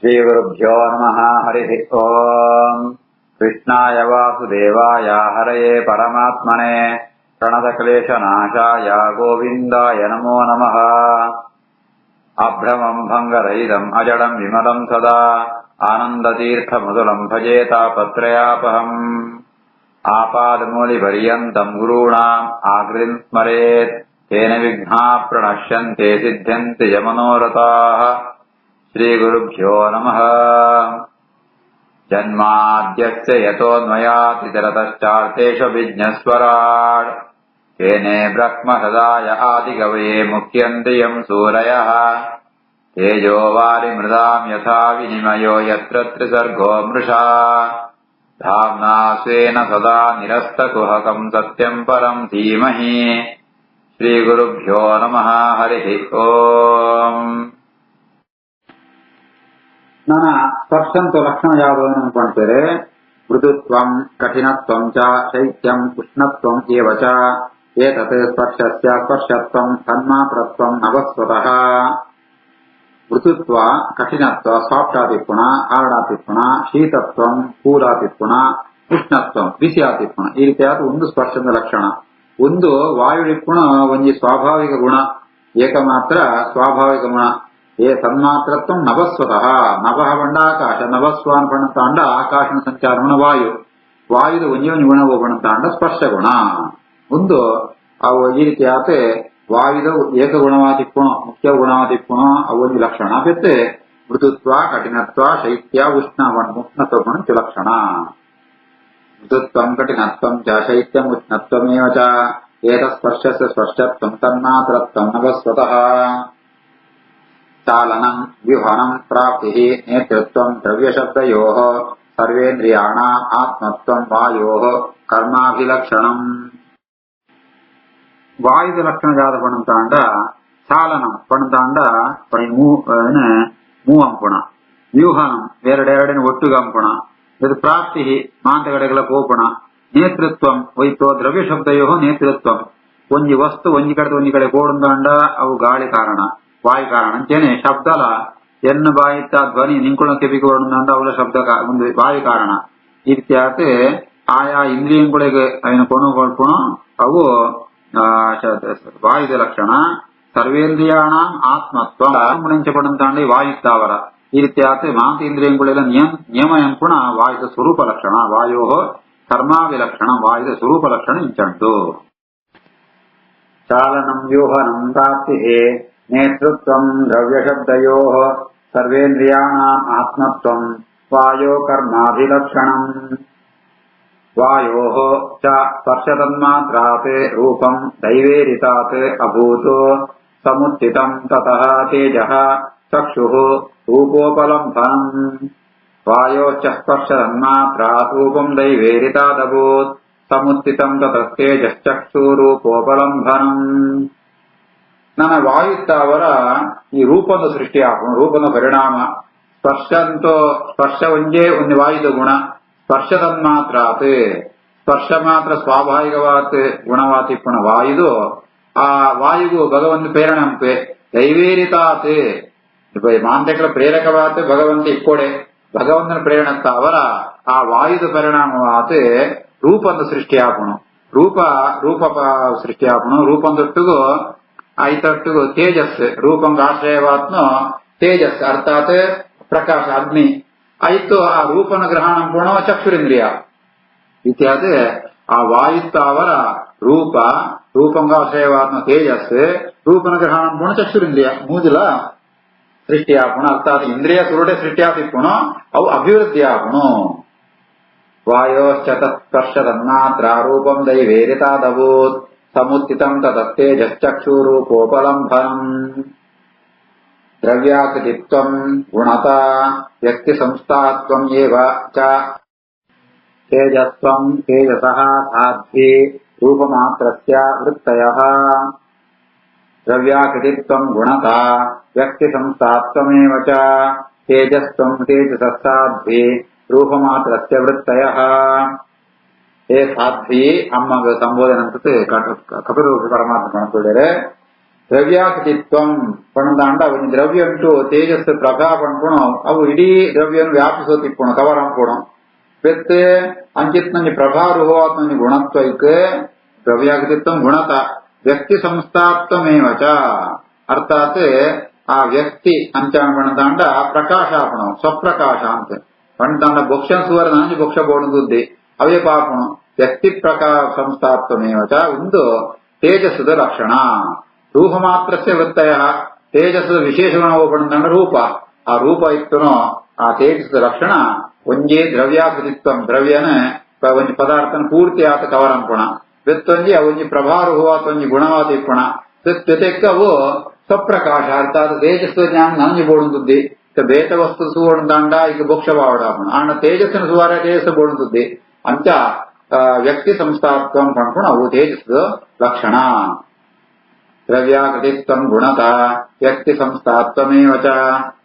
श्रीगुरुभ्यो नमः। हरिः ओम्। कृष्णाय वासुदेवाय हरये परमात्मने प्रणतक्लेशनाशाय गोविन्दाय नमो नमः। अभ्रमम् भङ्गरहितम् अजडम् विमलम् सदा आनन्दतीर्थमधुरम् भजे तापत्रयापहम्। आपादमूलिपर्यन्तम् गुरूणाम् आकृतिम् स्मरेत् तेन विघ्नाः प्रणश्यन्ते सिद्ध्यन्ति च मनोरथाः। श्रीगुरुभ्यो नमः। जन्माद्यस्य यतोऽन्वयातितरतश्चार्थेषु विज्ञस्वराट् तेने ब्रह्मसदाय आदिकवये मुह्यन्ति यम् सूरयः। तेजो वारिमृदाम् यथा विनिमयो यत्र त्रिसर्गो मृषा धाम्ना स्वेन सदा निरस्तकुहकम् सत्यम् परम् धीमहि। श्रीगुरुभ्यो नमः। हरिः ओम्। ನನ್ನ ಸ್ಪರ್ಶಂತು ಲಕ್ಷಣ ಯಾವುದು ಅನ್ಕೊಂತಾರೆ? ಮೃದುತ್ವಂ ಕಠಿಣತ್ವಂ ಚ ಶೈತ್ಯಂ ಉಷ್ಣತ್ವಂ ಏವ ಚ ಏತತ್ ಸ್ಪರ್ಶಸ್ಯ ಸ್ಪರ್ಶತ್ವಂ ತನ್ಮಾತ್ರತ್ವಂ ನವಸ್ವತಃ. ಮೃದುತ್ವ, ಕಠಿಣತ್ವ, ಸಾಫ್ಟ್ ಆತಿಪ್ಪುಣ, ಹಾರ್ಡ್ ಆತಿಪ್ಪುಣ, ಶೀತತ್ವಂ ಕೂಲ್ ಆತಿಪ್ಪುಣ, ಉಷ್ಣತ್ವಂ ಬಿಸಿ ಆತಿಪ್ಪುಣ. ಈ ರೀತಿಯಾದ ಒಂದು ಸ್ಪರ್ಶದ ಲಕ್ಷಣ. ಒಂದು ವಾಯುಡಿಪ್ಪುಣ ಒಂಜಿ ಸ್ವಾಭಾವಿಕ ಗುಣ, ಏಕಮಾತ್ರ ಸ್ವಾಭಾವಿಕ ಗುಣ. ఏ తన్మాత్రత్వం నభస్వతః. నభః పంಡ ఆకాಶ, నభస్వాన్ ಪಣತ ಅಂಡ ಆಕಾಶನ ಸಂಚಾರಣ ವಾಯು. ವಾಯುದ ಒಂಜಿ ಗುಣವು ಪಣತ ಅಂಡ ಸ್ಪರ್ಶ ಗುಣ. ಒಂದು ಅವು ಈ ರೀತಿ ಆತೆ ವಾಯುದ ಏಕಗುಣವಾದಿಪ್ಪುಣ, ಮುಖ್ಯ ಗುಣವಾದಿಪ್ಪುಣ ಅವು ಒಂದು ಲಕ್ಷಣ. ಮತ್ತೆ ಮೃದುತ್ವ, ಕಠಿಣತ್ವ, ಶೈತ್ಯ, ಉಷ್ಣತ್ವ ಗುಣ ಲಕ್ಷಣ. ಮೃದುತ್ವಂ ಕಠಿಣತ್ವಂ ಚ ಶೈತ್ಯಂ ಉಷ್ಣತ್ವಮೇವ ಚ ಏತತ್ ಸ್ಪರ್ಶಸ್ಯ ಸ್ಪರ್ಶತ್ವಂ ತನ್ಮಾತ್ರತ್ವಂ ನಭಸ್ವತಃ. ಚಾಲನಂ ವ್ಯೂಹನಂ ಪ್ರಾಪ್ತಿಃ ನೇತೃತ್ವಂ ದ್ರವ್ಯಶಬ್ದಯೋಃ ಸರ್ವೇಂದ್ರಿಯಾಣಾಂ ಆತ್ಮತ್ವಂ ವಾಯೋಃ ಕರ್ಮಾಭಿಲಕ್ಷಣಂ. ವಾಯುದ ಲಕ್ಷಣಜಾತ ಪಣಂತಾಂಡ ಚಾಲನಂ ಪಣಂತಾಂಡ ಮೂವಂಪುಣ, ವ್ಯೂಹನಂ ಎರಡೆರಡಿನ ಒಟ್ಟುಗಂಪುಣ, ಇದು ಪ್ರಾಪ್ತಿ ಮಾಂತಗಡೆಗಳ ಪೋಪುಣ, ನೇತೃತ್ವಂ ಒಯ್ತೋ ದ್ರವ್ಯಶಬ್ದಯೋಃ ನೇತೃತ್ವಂ ಒಂಜಿ ವಸ್ತು ಒಂಜಿ ಕಡೆ ಒಂಜಿ ಕಡೆ ಕೋಡುಂದಾಂಡ ಅವು ಗಾಳಿ ಕಾರಣ ವಾಯು ಕಾರಣ ಅಂಚೇನೆ ಶಬ್ದಲ ಎನ್ನು ಬಾಯಿತ್ತ ಧ್ವನಿ ನಿಂಕುಳ ಕೆಪಿಕೊಂಡ ಅವಳ ಶಬ್ದ ಒಂದು ವಾಯು ಕಾರಣ. ಈ ರೀತಿಯಾಗಿ ಆಯಾ ಇಂದ್ರಿಯಗಳಿಗೆ ಅವನ ಕೊಣುಕೊಳ್ಪುಣ ಅವು ವಾಯುದ ಲಕ್ಷಣ. ಸರ್ವೇಂದ್ರಿಯಾಣ ಆತ್ಮತ್ವ ಮುಣಿಂಚಪಡಂತಾಂಡಿ ವಾಯುತ್ತಾವರ. ಈ ರೀತಿಯಾಗಿ ಮಾಂತೇಂದ್ರಿಯಗಳೆಲ್ಲ ನಿಯಮ ಎಂಪುಣ ವಾಯುದ ಸ್ವರೂಪ ಲಕ್ಷಣ. ವಾಯೋ ಕರ್ಮಾವಿಲಕ್ಷಣ ವಾಯುದ ಸ್ವರೂಪ ಲಕ್ಷಣ ಇಂಚಂಟು. ಚಾಲನಂ ವ್ಯೂಹನಂ ಪ್ರಾಪ್ತಿ ನೇತೃತ್ವಂ ದ್ರವ್ಯಶಬ್ದಯೋಃ ಸರ್ವೇಂದ್ರಿಯಾಣಾಂ ಆತ್ಮತ್ವಂ ವಾಯೋ ಕರ್ಮಾಭಿಲಕ್ಷಣಂ. ವಾಯೋಃ ಚ ಸ್ಪರ್ಶತನ್ಮಾತ್ರಾತ್ ರೂಪಂ ದೈವೇರಿತಾತ್ ಅಭೂತ್ ಸಮುತ್ಥಿತಂ ತತಃ ತೇಜಃ ಚಕ್ಷುಃ ರೂಪೋಪಲಂಭನಂ. ವಾಯೋಶ್ಚ ಸ್ಪರ್ಶತನ್ಮಾತ್ರಾತ್ ರೂಪಂ ದೈವೇರಿತಾದಭೂತ್ ಸಮುತ್ಥಿತಂ ತತಃ ತೇಜಶ್ಚಕ್ಷುರೂಪೋಪಲಂಭನಂ. ನನ್ನ ವಾಯುತ್ತಾವರ ಈ ರೂಪದ ಸೃಷ್ಟಿ ಆಪುಣ, ರೂಪದ ಪರಿಣಾಮ. ಸ್ಪರ್ಶ ಒಂದೇ ಒಂದು ವಾಯುದ ಗುಣ. ಸ್ಪರ್ಶತನ್ಮಾತ್ರಾತ್ ಸ್ಪರ್ಶ ಮಾತ್ರ ಸ್ವಾಭಾವಿಕವಾತ್ ಗುಣವಾತಿಪ್ಪುಣ ವಾಯುದು. ಆ ವಾಯುಗೂ ಭಗವಂತ ಪ್ರೇರಣಂಪೆ ದೈವೇರಿತಾತ್ ಮಾಂತಕರ ಪ್ರೇರಕವಾತ್ ಭಗವಂತ ಇಕ್ಕೊಡೆ ಭಗವಂತನ ಪ್ರೇರಣತ್ತಾವರ ಆ ವಾಯುದ ಪರಿಣಾಮವಾತ್ ರೂಪದ ಸೃಷ್ಟಿ ಆಪುಣ. ರೂಪ ಸೃಷ್ಟಿ ಆಪುಣ. ರೂಪದೊಟ್ಟಿಗೂ ಐತೊಟ್ಟಿಗೂ ತೇಜಸ್ ರೂಪಂಗ ಆಶ್ರಯವಾತ್ನು ತೇಜಸ್ ಅರ್ಥಾತ್ ಪ್ರಕಾಶ ಅಗ್ನಿ ಐತು. ಆ ರೂಪನ ಗ್ರಹಣ ಪೂರ್ಣ ಚಕ್ಷುರಿಂದ್ರಿಯ ಇತ್ಯಾದಿ. ಆ ವಾಯುತ್ತಾವರ ರೂಪಂಗಾಶ್ರಯವಾತ್ಮ ತೇಜಸ್ ರೂಪನ ಗ್ರಹಣ ಪೂರ್ಣ ಚಕ್ಷುರಿಂದ್ರಿಯ ಮೂದಿಲ ಸೃಷ್ಟಿ ಆಪುಣ. ಅರ್ಥಾತ್ ಇಂದ್ರಿಯ ಸುರುಡೆ ಸೃಷ್ಟಿ ಆತಿಪ್ಪುಣ ಅವು ಅಭಿವೃದ್ಧಿ ಆಪುಣು. ವಾಯೋಶ್ಚ ತತ್ಸ್ಪರ್ಶತನ್ಮಾತ್ರ ರೂಪಂ ದೈವೇರಿತಾದಭೂತ್ ಸಮುತ್ಥಿತಂ ತತಃ ತೇಜಶ್ಚಕ್ಷುರೂಪೋಪಲಂಭನಂ. ದ್ರವ್ಯಾಕೃತಿತ್ವಂ ಗುಣತಾ ವ್ಯಕ್ತಿ ಸಂಸ್ಥಾತ್ವಂ ಏವ ಚ ತೇಜಸ್ತ್ವಂ ತೇಜಸಃ ಸಾಧ್ವಿ ರೂಪಮಾತ್ರಸ್ಯ ವೃತ್ತಯಃ. ದ್ರವ್ಯಾಕೃತಿತ್ವಂ ಗುಣತಾ ವ್ಯಕ್ತಿ ಸಂಸ್ಥಾತ್ವಮೇವ ಚ ತೇಜಸ್ತ್ವಂ ತೇಜಸಃ ಸಾಧ್ವಿ ರೂಪಮಾತ್ರಸ್ಯ ವೃತ್ತಯಃ. ಹೇ ಸಾಧ್ವಿ ಅಮ್ಮ ಸಂಬೋಧನೆ ಅಂತ ಕಪಿಲ ಪರಮಾತ್ಮ ಕಣಕೊಳ್ಳಿದರೆ ದ್ರವ್ಯಾಕೃತಿತ್ವಂ ಪಣದಾಂಡ ಒಂದು ದ್ರವ್ಯ ಉಂಟು ತೇಜಸ್ಸು ಪ್ರಭಾವ ಪಣ್ಪುಣ ಅವು ಇಡೀ ದ್ರವ್ಯವನ್ನು ವ್ಯಾಪಿಸೋತಿಪ್ಪುಣ ಕವರ್ ಅಂಪುಣ ಬೆತ್ತೆ ಅಂಚಿತ್ನಲ್ಲಿ ಪ್ರಭಾರುಹವಾತ್ಮನಿ ಗುಣತ್ವೈಕ್ ದ್ರವ್ಯಾಕೃತಿತ್ವಂ ಗುಣತ ವ್ಯಕ್ತಿ ಸಂಸ್ಥಾತ್ವಮೇವಚ ಅರ್ಥಾತ್ ಆ ವ್ಯಕ್ತಿ ಅಂಚಾಣ ಪಣದಾಂಡ ಪ್ರಕಾಶಾಪಣ ಸ್ವಪ್ರಕಾಶ ಅಂತ ಪಣದಾಂಡ ಭೋಕ್ಷ ಸುವರ ನಂಜಿ ಭೋಕ್ಷ ಬೋಡುದುದ್ದಿ ಅವೇ ಪಾಪಣ ವ್ಯಕ್ತಿ ಪ್ರಕಾಶ ಸಂಸ್ಥಾತ್ವಮೇವಚ ಒಂದು ತೇಜಸ್ಸದ ಲಕ್ಷಣ ರೂಪ ಮಾತ್ರಸ್ಯ ವೃತ್ತಯ ತೇಜಸ್ಸದ ವಿಶೇಷ ಗುಣವು ಪಣದಾಂಡ ರೂಪ ಆ ರೂಪ ಇತ್ತನೋ ಆ ತೇಜಸ್ಸದ ಲಕ್ಷಣ ಒಂಜಿ ದ್ರವ್ಯಾಕೃತಿತ್ವಂ ದ್ರವ್ಯನ ಒಂಜಿ ಪದಾರ್ಥನ ಪೂರ್ತಿ ಆತ ಕವರಂಪುಣ ಬೆತ್ತೊಂಜಿ ಅವೊಂಜಿ ಪ್ರಭಾರುಹವಾತ ಒಂಜಿ ಗುಣವಾತ ಇಪ್ಪುಣ ಜೊತೆಗೆ ಅವು ಸ್ವಪ್ರಕಾಶ ಅರ್ಥಾತ್ ತೇಜಸ್ಸು ಜ್ಞಾನ ನಂಜಿ ಬೋಡುದುದ್ದಿ ಬೇತ ವಸ್ತು ಸುವರ್ಣದಾಂಡ ಈಗ ಭೋಕ್ಷ ಬಾವಡಾಪಣ ಆಂಡ ತೇಜಸ್ಸಿನ ಸುವಾರ ತೇಜಸ್ಸು ಬೋಡುದುದ್ದಿ ಅಂಚ ವ್ಯಕ್ತಿ ಸಂಸ್ಥಾತ್ವಂ ಪಣ್ಪುಣ ಅವು ತೇಜಸ್ಸು ಲಕ್ಷಣ ದ್ರವ್ಯಾಕೃತಿತ್ವಂ ಗುಣತ ವ್ಯಕ್ತಿ ಸಂಸ್ಥಾತ್ವಮೇವ ಚ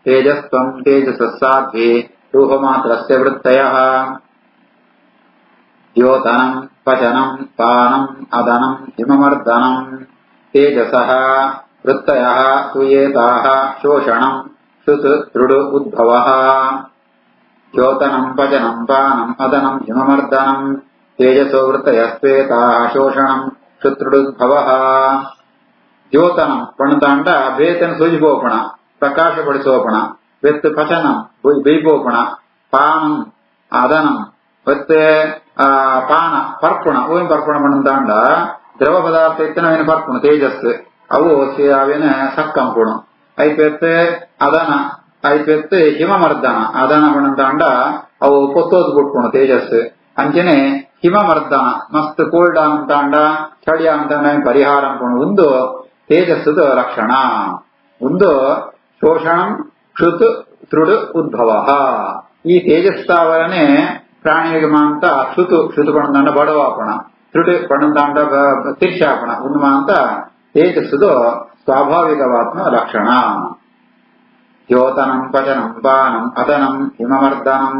ತೇಜಸ್ತ್ವಂ ತೇಜಸಸ್ಸಾಧ್ವಿ ರೂಪಮಾತ್ರಸ್ಯ ವೃತ್ತಯಃ ದ್ಯೋತನಂ ಪಚನಂ ಪಾನಂ ಅದನಂ ಹಿಮಮರ್ದನಂ ತೇಜಸಃ ವೃತ್ತಯಃ ಸೂಯೇತಾಃ ಶೋಷಣಂ ಶ್ರುತ್ ದೃಢ ಉದ್ಭವಃ ದ್ಯೋತನಂ ಪಚನಂ ಪಾನಂ ಅದನಂ ಹಿಮಮರ್ದನಂ ತೇಜಸೋ ವೃತ್ತಯಸ್ವೇತಾಃ ಶೋಷಣಂ ಶ್ರುತ್ ದೃಢೋದ್ಭವಃ ದ್ಯೋತನಂ ಪಣದಾಂಡ ಬೇತನ ಸೂಜಿಪೋಪಣ ಪ್ರಕಾಶಪಡಿಸೋಪಣ ಬೆತ್ತು ಪಚನಂ ಬೈಪೋಪಣ ಪಾನಂ ಅದನಂ ಮತ್ತೆ ಪಾನ ಪರ್ಪುಣ ಓಂ ಪರ್ಪುಣ ಪಣದಾಂಡ ದ್ರವ ಪದಾರ್ಥ ಇತ್ತನವೇನು ಪರ್ಪುಣ ತೇಜಸ್ ಅವು ಅವೇನ ಸಕ್ಕಂಪುಣ ಐಪೆತ್ತೆ ಅದನ ಐಪೆತ್ತೆ ಹಿಮಮರ್ದನ ಅದನ ಪಣದಾಂಡ ಅವು ಕೊತ್ತೋದು ಬಿಟ್ಪುಣ ತೇಜಸ್ ಅಂಚನೆ ಹಿಮಮರ್ದನ ಮಸ್ತ್ ಕೋಲ್ಡ್ ಅಂತಾಂಡ ಚಳಿ ಅಂತಾಂಡ ಪರಿಹಾರ ಅಂಪುಣ ಒಂದು ತೇಜಸ್ಸದ ಲಕ್ಷಣ ಒಂದು ಶೋಷಣಂ ಕ್ಷುತ್ ದೃಢ ಉದ್ಭವ ಈ ತೇಜಸ್ಸಾವರನೆ ಪ್ರಾಣಿಗೆ ಮಾಂತ ಕ್ಷುತು ಪಣದಾಂಡ ಬಡವಾಪಣ ದೃಢ ಪಣದಾಂಡ ತಿರ್ಷಾಪಣ ಒಂದು ಮಾಂತ ತೇಜಸ್ಸದು ಸ್ವಾಭಾವಿಕವಾತ್ಮ ಲಕ್ಷಣ ದ್ಯೋತನಂ ಪಚನಂ ಪಾನಂ ಅದನಂ ಹಿಮಮರ್ದನಂ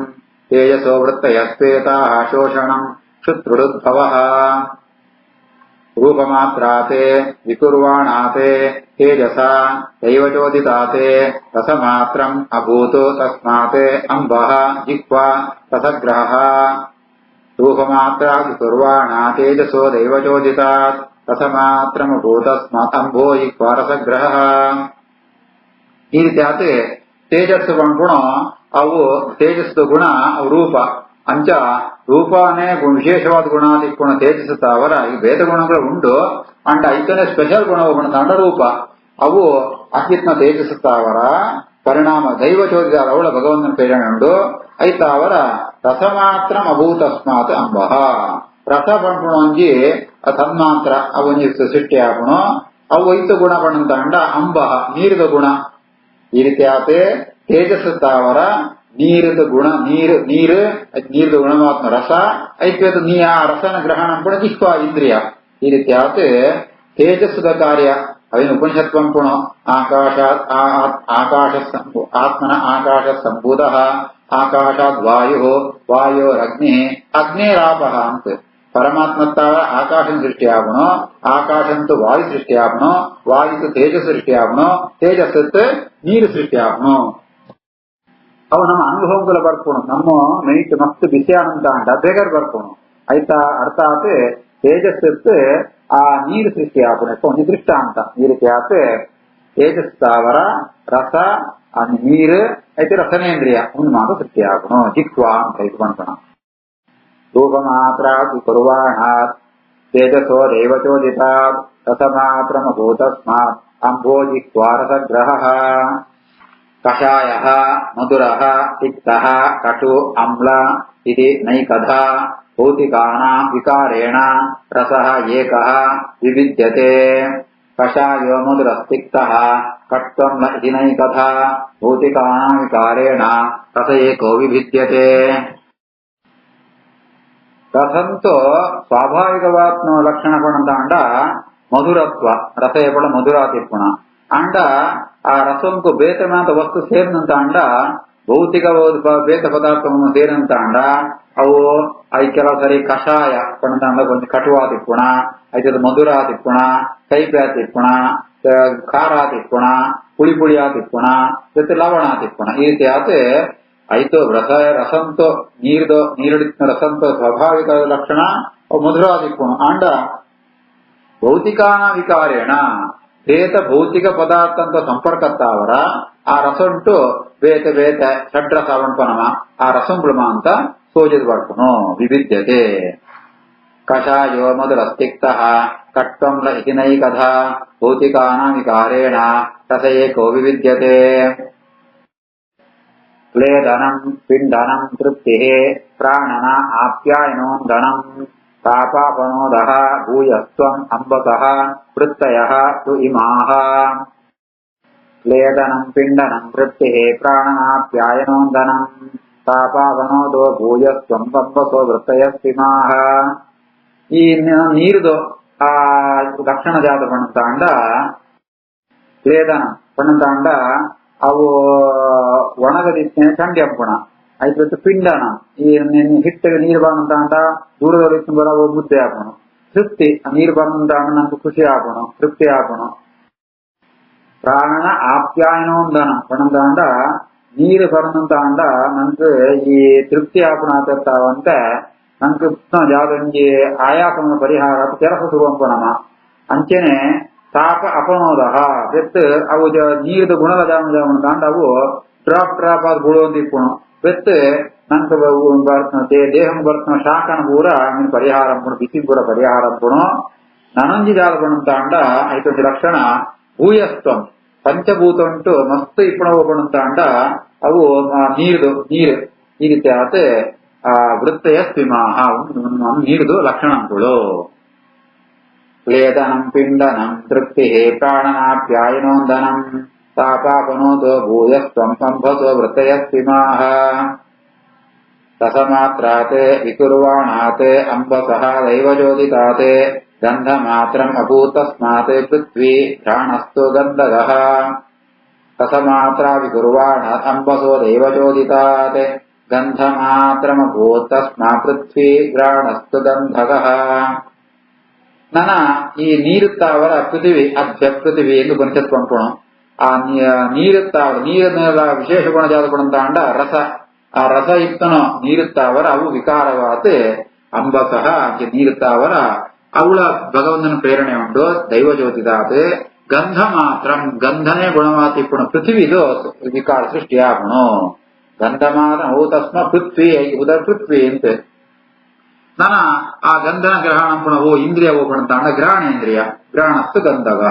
ತೇಜಸೋ ವೃತ್ತಯಸ್ವೇತಾಃ ಶೋಷಣಂ ಕ್ಷುತ್ರುಡುದ್ಭವಃ ರೂಪಮಾತ್ರಾತೆ ವಿಕುರ್ವಾಣಾತೆ ತೇಜಸ ದೈವಚೋದಿತಾತೆ ರಸಮಾತ್ರಂ ಅಭೂತು ತಸ್ಮಾತ್ ಅಂಬಃ ಜಿಹ್ವಾ ರಸಗ್ರಹಃ ರೂಪಮಾತ್ರ ವಿಕುರ್ವಾಣಾ ತೇಜಸೋ ದೈವಚೋದಿತಾತ್ ರಸಮಾತ್ರಮಭೂತ ತಸ್ಮಾತ್ ಅಂಭೋ ಜಿಹ್ವಾ ರಸಗ್ರಹಃ ಈ ರೀತಿ ಆತ ತೇಜಸ್ಸು ಗುಣ ಅವು ತೇಜಸ್ಸು ಗುಣ ಅವು ರೂಪ ಅಂಚ ರೂಪನೇ ವಿಶೇಷವಾದ ಗುಣ ತಿಕ್ಕೋಣ ತೇಜಸ್ತಾವರ ಈ ಭೇದ ಗುಣಗಳು ಉಂಟು ಅಂಡ ಐತನೇ ಸ್ಪೆಷಲ್ ಗುಣವು ಗುಣದಾಂಡ ರೂಪ ಅವು ಅಹಿತ್ನ ತೇಜಸ್ತಾವರ ಪರಿಣಾಮ ದೈವ ಚೋದಿದಾರ ಅವಳ ಭಗವಂತನ ಪ್ರೇರಣೆ ಉಂಟು ಐತಾವರ ರಸ ಮಾತ್ರ ಅಭೂತಸ್ಮಾತ್ ಅಂಬಃ ರಸ ಪಣ್ಪುಣಂಜಿ ತನ್ಮಾತ್ರ ಅವೊಂಜಿ ಸೃಷ್ಟಿ ಆಪುಣ ಅವು ಐತ ಗುಣ ಪಣಂತಾಂಡ ಅಂಬಃ ನೀರಿದ ಗುಣ ಈ ರೀತಿ ಆತೆ ತೇಜಸ್ತಾವರ ನೀರದ ಗುಣ ನೀರದ ಗುಣಮಾತ್ಮ ರಸ ಐತ್ವೇತ ನೀ ಆ ರಸನ ಗ್ರಹಣ ಕೂಡ ಜಿಹ್ವಾ ಇಂದ್ರಿಯ ಈ ರೀತಿ ಆತ ತೇಜಸ್ಸದ ಕಾರ್ಯ ಅವೇನು ಉಪನಿಷತ್ವಂ ಪುಣ ಆಕಾಶಾತ್ ಆತ್ಮನ ಆಕಾಶ ಸಂಭೂತ ಆಕಾಶಾದ್ ವಾಯೋರಗ್ನಿ ಅಗ್ನೇರಾಪಃ ಅಂತ ಪರಮಾತ್ಮತ್ತಾವ ಆಕಾಶನ ಸೃಷ್ಟಿಯಾಗುಣೋ ಆಕಾಶಂತು ವಾಯು ಸೃಷ್ಟಿಯಾಗುಣೋ ವಾಯು ತೇಜಸ್ ಸೃಷ್ಟಿಯಾಗುಣೋ ತೇಜಸ್ಸತ್ತು ನೀರು ಸೃಷ್ಟಿಯಾಗುಣೋ ಅವು ನಮ್ಮ ಅನುಭವಗಳು ಬರ್ಕೋಣ ನಮ್ಮ ನೈಟ್ ಮಸ್ತ್ ಬಿಸಿ ಅಂತ ಬೇಗರ್ ಬರ್ಕೋಣ ಆಯ್ತಾ ಅರ್ಥಾತ್ ತೇಜಸ್ಸತ್ತು ಆ ನೀರು ಸೃಷ್ಟಿ ಆಪುಣ ಒಂದು ದೃಷ್ಟಾಂತ ಈ ರೀತಿ ಆತ ತೇಜಸ್ತಾವರ ರಸ ನೀರು ಐತೆ ರಸನೇಂದ್ರಿಯ ಒಂದು ಮಾತು ಸೃಷ್ಟಿ ಆಗುಣ ಜಿಹ್ವಾ ಅಂತ ಇದು ಬಂತಣ ರೂಪ ಮಾತ್ರ ಕುರ್ವಾಣಾತ್ ತೇಜಸೋ ದೈವಚೋದಿತಾತ್ ರಸ ಮಾತ್ರಮಭೂತಸ್ಮಾತ್ ಅಂಭೋ ಜಿಹ್ವಾ ರಸಗ್ರಹಃ ಕಷಾಯಃ ಮಧುರಃ ತಿಕ್ತಃ ಕಟು ಅಮ್ಲ ಇತಿ ನೈಕಧಾ ಭೌತಿಕಾನಾಂ ವಿಕಾರೇಣ ರಸಃ ಏಕಃ ವಿವಿದ್ಯತೆ ಕಷಾಯೋ ಮಧುರಸ್ತಿಕ್ತಃ ಕಟ್ವಮ್ಲ ಇತಿ ನೈಕಧಾ ಭೌತಿಕಾನಾಂ ವಿಕಾರೇಣ ರಸ ಏಕೋ ವಿಭಿದ್ಯತೆ ರಸಂತೋ ಸ್ವಾಭಾವಿಕವಾತ್ಮ ಲಕ್ಷಣ ಪಣಂತಾಂಡ ಮಧುರತ್ವ ರಸ ಏಪಡ ಮಧುರಾತಿಪ್ಪುಣ ಅಂಡ ಆ ರಸಂಕು ಬೇತನಾದ ವಸ್ತು ಸೇರಿದಂತ ಅಂಡ ಭೌತಿಕ ಬೇತ ಪದಾರ್ಥವನ್ನು ಸೇರಿದಂತ ಅಂಡ ಅವು ಐ ಕೆಲವು ಸರಿ ಕಷಾಯ ಪಣತಾಂಡ ಕೊಂಚ ಕಟುವಾತಿಪ್ಪುಣ ಐತದ ಮಧುರಾತಿಪ್ಪುಣ ಕೈಪ್ಯಾತಿಪ್ಪುಣ ಖಾರಾತಿಪ್ಪುಣ, ಪುಳಿ ಪುಳಿಯಾತಿಪ್ಪುಣ, ಜೊತೆ ಲವಣಾತಿಪ್ಪುಣ. ಈ ರೀತಿ ಆತ ಐತೋ ರಸಂತೋ ನೀರಿಡಿನ ರಸಂತೋ ಸ್ವಾಭಾವಿಕ ಲಕ್ಷಣ ಮಧುರಾದಿಪ್ಪುಣ ಆಂಡ ಭೌತಿಕಾನ ವಿಕಾರೇಣ ಬೇತ ಭೌತಿಕ ಪದಾರ್ಥಂತ ಸಂಪರ್ಕತ್ತಾವರ ಆ ರಸಂಟು ಬೇತ ಬೇತ ಷಡ್ರಸ ಅವಣ್ಪನಮ ಆ ರಸಂಬುಳಮ ಅಂತ ಸೋಜಿದ್ ಬರ್ಪನು ವಿವಿದ್ಯತೆ. ಕಷಾಯೋ ಮಧುರಸ್ತಿಕ್ತ ಕಟ್ವಂ ಇತಿನೈಕಧ ಭೌತಿಕಾನ ವಿಕಾರೇಣ ರಸ ಏಕೋ ವಿವಿದ್ಯತೆ. ಕ್ಲೇದನಂ ಪಿಂಡನಂ ತೃಪ್ತಿ ಪ್ರಾಣನ ಆಪ್ಯಾಯನೋಂದನಂ ತಾಪಾಪನೋದಃ ಭೂಯಸ್ತ್ವಂ ಅಂಬತಃ ವೃತ್ತಯಃ ತು ಇಮಾಃ. ಕ್ಲೇದನಂ ಪಿಂಡನಂ ತೃಪ್ತಿ ಪ್ರಾಣನಾಪ್ಯಾಯನೋಂದನಂ ತಾಪಾಪನೋದೋ ಭೂಯಸ್ತ್ವಂ ಅಂಬತೋ ವೃತ್ತಯಸ್ತಿಮಾಃ. ಈ ನೀರುದು ಆ ಲಕ್ಷಣ ಜಾತ ಪಣ್ಣತಾಂಡ ಕ್ಲೇದನ ಪಣ್ಣತಾಂಡ ಅವು ಒಣಗದಿತ್ತೇನೆ ಚಂಡಿ ಹಬ್ಬಣ ಆಯ್ತು. ಪಿಂಡನ ಈ ಹಿಟ್ಟಿಗೆ ನೀರು ಬರಂತಾಂಡ ದೂರದಲ್ಲಿ ಬರೋ ಮುದ್ದೆ ಹಾಕೋಣ. ತೃಪ್ತಿ ನೀರು ಬರಂತಾಂಡ ನಮ್ಗೆ ಖುಷಿ ಹಾಕೋಣ, ತೃಪ್ತಿ ಹಾಕೋಣ. ಪ್ರಾಣನ ಆಪ್ಯಾಯನೋಂದನ ಪಣ್ಣತಾಂಡ ನೀರು ಬರಂತಾಂಡ ನಮ್ಗೆ ಈ ತೃಪ್ತಿ ಹಾಕೋಣ ಆತಂತ ನಮ್ಗೆ ಯಾವ್ದೊಂದು ಆಯಾಸನ ಪರಿಹಾರ ಕೆಲಸ ಸುರುವಂಪನಮ ಅಂಚೆನೆ ತಾಪ ಅಪನೋದಹ ಬೆತ್ ಅವು ನೀರಿದ ಗುಣದ ಜಾಮಂತಾಂಡ ಅವು ಡ್ರಾಪ್ ಅದು ಬುಳೋದಿಪ್ಪುಣ ಬೆತ್ ನಂಗೆ ದೇಹಂ ಬರ್ತನ ಶಾಖನ ಪೂರ ಪರಿಹಾರ ಬಿಸಿ ಪೂರ ಪರಿಹಾರ ಪುಣು ನನಂಜಿ ಜಾಲ ಪಣಂತಾಂಡ ಐತೊಂದು ಲಕ್ಷಣ ಭೂಯಸ್ತ್ವಂ ಪಂಚಭೂತ ಉಂಟು ಮಸ್ತ್ ಇಪ್ಪಣ ಪಣಂತಾಂಡ ಅವು ನೀರು ಈ ರೀತಿ ಆತ ವೃತ್ತಯ ಸ್ವಿಮಾಹ ನೀರುದು ಲಕ್ಷಣ ಅಂತಳು. ಕ್ಲೇದನಂ ಪಿಂಡನಂ ತೃಪ್ತಿ ಪ್ರಾಣನಾಪ್ಯಾಯನೋಂದನಂ ತಾಪಾಪನೋದೋ ಭೂಯಸ್ತ್ವಂ ಸಂಭಸೋ ವೃತ್ತಯಸ್ತಿಮಾಃ. ರಸಮಾತ್ರಾತ್ ವಿಕುರ್ವಾಣಾತ್ ಅಂಬಸಃ ದೈವಜೋದಿತಾತ್ ಗಂಧಮಾತ್ರಂ ಅಭೂತಸ್ಮಾತ್ ಪೃಥ್ವಿ ಘ್ರಾಣಸ್ತು ಗಂಧಗಃ. ರಸಮಾತ್ರಾ ವಿಕುರ್ವಾಣಾತ್ ಅಂಬಸೋ ದೈವಜೋದಿತಾತ್ ಗಂಧಮಾತ್ರಮಭೂತಸ್ಮಾ ಪೃಥ್ವಿ ಘ್ರಾಣಸ್ತು ಗಂಧಗಃ. ನನ ಈ ನೀರುತ್ತಾವರ ಪೃಥಿವಿ ಅಭ್ಯ ಪೃಥಿವಿ ಎಂದು ಬಂಚತ್ ಪಂಪುಣ ಆ ನೀರುತ್ತಾವರ ನೀರಿನ ವಿಶೇಷ ಗುಣ ಜಾತ ಪಣಂತಾಂಡ ರಸ ಆ ರಸ ಇತ್ತನೋ ನೀರುತ್ತಾವರ ಅವು ವಿಕಾರವಾತ್ ಅಂಬಸಃ ನೀರುತ್ತಾವರ ಅವಳ ಭಗವಂತನ ಪ್ರೇರಣೆ ಉಂಟು ದೈವಜ್ಯೋತಿದಾತ್ ಗಂಧ ಮಾತ್ರ ಗಂಧನೇ ಗುಣವಾತಿಪ್ಪುಣ ಪೃಥಿವಿದು ವಿಕಾರ ಸೃಷ್ಟಿಯಾಗುಣು ಗಂಧ ಮಾತ್ರ ಓ ತಸ್ಮ ಪೃಥ್ವಿ ಉದ ಪೃಥ್ವಿ ಅಂತ ನನ ಆ ಗಂಧನ ಗ್ರಹಣ ಪುಣ ಓ ಇಂದ್ರಿಯ ಓಪಣಂತಾಂಡ ಗ್ರಹಣೇಂದ್ರಿಯ ಗ್ರಹಣಸ್ತು ಗಂಧಗ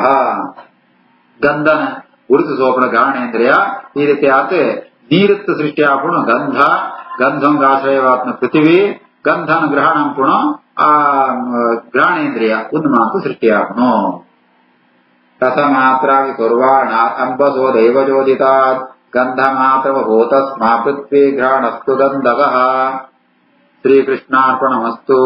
ಗಂಧನ ಗುರುತು ಸೋಪಣ ಗ್ರಹಣೇಂದ್ರಿಯ ಈ ರೀತಿ ಆತ ನೀರುತ್ತು ಸೃಷ್ಟಿ ಆಪುಣ ಗಂಧ ಗಂಧಂಗಾಶ್ರಯವಾತ್ಮ ಪೃಥಿವಿ ಗಂಧನ ಗ್ರಹಣ ಪುಣ ಆ ಗ್ರಹಣೇಂದ್ರಿಯ ಒಂದು ಮಾತು ಸೃಷ್ಟಿಯಾಪುಣು. ರಸಮಾತ್ರ ವಿಕುರ್ವಾಣ ಅಂಬಸೋ ದೈವಜೋದಿತಾತ್ ಗಂಧಮಾತ್ರಮಭೂತಸ್ಮಾ ಪೃಥ್ವಿ ಗ್ರಹಣಸ್ತು ಗಂಧಗಃ. ಶ್ರೀಕೃಷ್ಣಾರ್ಪಣಮಸ್ತು.